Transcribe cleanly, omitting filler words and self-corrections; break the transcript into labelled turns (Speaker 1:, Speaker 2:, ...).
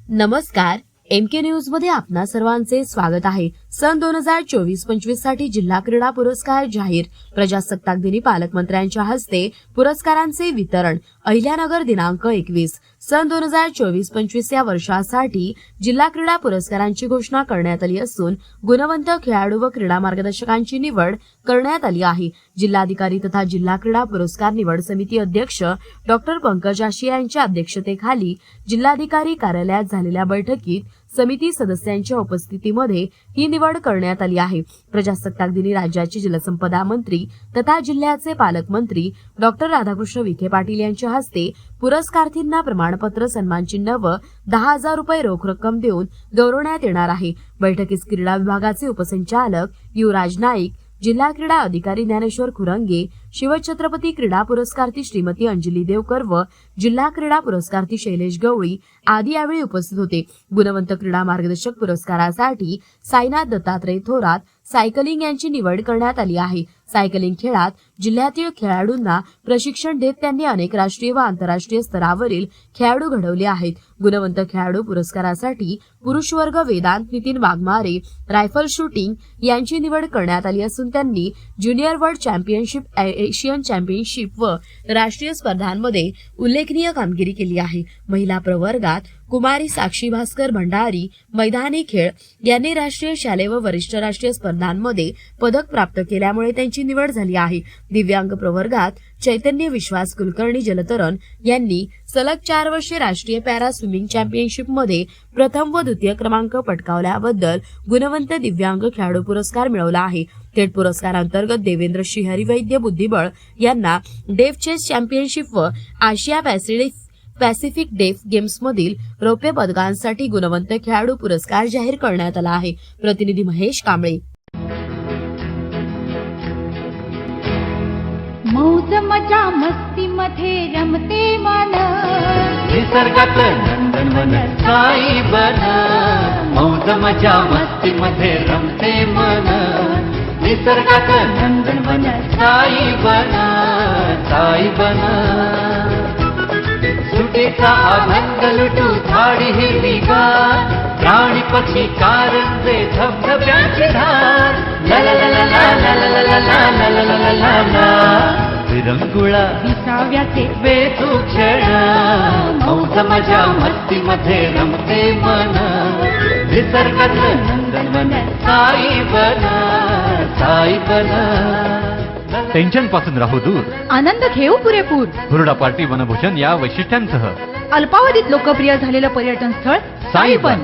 Speaker 1: नमस्कार, MK news मध्ये आपणा सर्वांचे स्वागत आहे। सन 2024-25 साठी जिल्हा क्रीडा पुरस्कार जाहीर। प्रजासत्ताक दिनी पालकमंत्र्यांच्या हस्ते पुरस्कारांचे वितरण। अहिल्यानगर दिनांक 21 सन 2024-25 या वर्षासाठी जिल्हा क्रीडा पुरस्कारांची घोषणा करण्यात आली असून गुणवंत खेळाडू व क्रीडा मार्गदर्शकांची निवड करण्यात आली आहे। जिल्हाधिकारी तथा जिल्हा क्रीडा पुरस्कार निवड समिती अध्यक्ष डॉक्टर पंकज आशिया यांच्या अध्यक्षतेखाली जिल्हाधिकारी कार्यालयात झालेल्या बैठकीत समिती सदस्यांच्या उपस्थितीमध्ये ही निवड करण्यात आली आहे। प्रजासत्ताक दिनी राज्याचे जलसंपदा मंत्री तथा जिल्ह्याचे पालकमंत्री डॉक्टर राधाकृष्ण विखे पाटील यांच्या हस्ते पुरस्कारार्थींना प्रमाणपत्र, सन्मानचिन्ह व 10,000 रुपये रोख रक्कम देऊन गौरवण्यात येणार आहे। बैठकीस क्रीडा विभागाचे उपसंचालक युवराज नाईक, जिल्हा क्रीडा अधिकारी ज्ञानेश्वर खुरंगे, शिवछत्रपती क्रीडा पुरस्कार्थी श्रीमती अंजली देवकर व जिल्हा क्रीडा पुरस्कार्थी शैलेश गवळी आदी यावेळी उपस्थित होते। गुणवंत क्रीडा मार्गदर्शक पुरस्कारासाठी साईनाथ दत्तात्रय थोरात सायकलिंग यांची निवड करण्यात आली आहे। सायकलिंग खेळात जिल्ह्यातील खेळाडूंना प्रशिक्षण देत त्यांनी अनेक राष्ट्रीय व आंतरराष्ट्रीय स्तरावरील खेळाडू घडवले आहेत। गुणवंत खेळाडू पुरस्कारासाठी पुरुष वर्ग वेदांत नितीन वाघमारे रायफल शूटिंग यांची निवड करण्यात आली असून त्यांनी junior world championship, Asian championship व राष्ट्रीय स्पर्धांमध्ये उल्लेखनीय कामगिरी केली आहे। महिला प्रवर्गात कुमारी साक्षी भास्कर भंडारी मैदानी खेळ यांनी राष्ट्रीय शालेय व वरिष्ठ राष्ट्रीय स्पर्धांमध्ये पदक प्राप्त केल्यामुळे त्यांची निवड झाली आहे। दिव्यांग प्रवर्गात चैतन्य विश्वास कुलकर्णी जलतरण यांनी सलग 4 वर्षे राष्ट्रीय पॅरा स्विमिंग चॅम्पियनशिपमध्ये प्रथम व द्वितीय क्रमांक पटकावल्याबद्दल गुणवंत दिव्यांग खेळाडू पुरस्कार मिळवला आहे। थेट पुरस्कारांतर्गत देवेंद्र श्रीहरी वैद्य बुद्धिबळ यांना डेफ चेस चॅम्पियनशिप व आशिया पॅसिफिक डेफ गेम्समधील रौप्य पदकांसाठी गुणवंत खेळाडू पुरस्कार जाहीर करण्यात आला आहे। प्रतिनिधी महेश कांबळे।
Speaker 2: मौज मजा मस्ती मध्ये रमते मन,
Speaker 3: निसर्गात नंदनवन साई बन। मौज मजा मस्ती मध्ये रमते मन, निसर्गात नंदनवन साई बन, साई बन। सुटीचा आनंद लुटू झाडी हिरवीगार, प्राणी पक्षी कारंजे धबधब्याची धार। ला ला ला ला ला ला ला ला ला ला ला ला ला ला। विरंगुळा
Speaker 2: विसाव्याचे
Speaker 3: बेतू क्षण, मौज मजा मस्ती मध्ये रमते मन, निसर्गात नंदनवन साई बन, साई बन।
Speaker 4: टेन्शन पासून राहू दूर,
Speaker 2: आनंद घेऊ पुरेपूर।
Speaker 4: हुरडा पार्टी वनभूषण या वैशिष्ट्यांसह
Speaker 2: अल्पावधीत लोकप्रिय झालेलं पर्यटन स्थळ साईबन।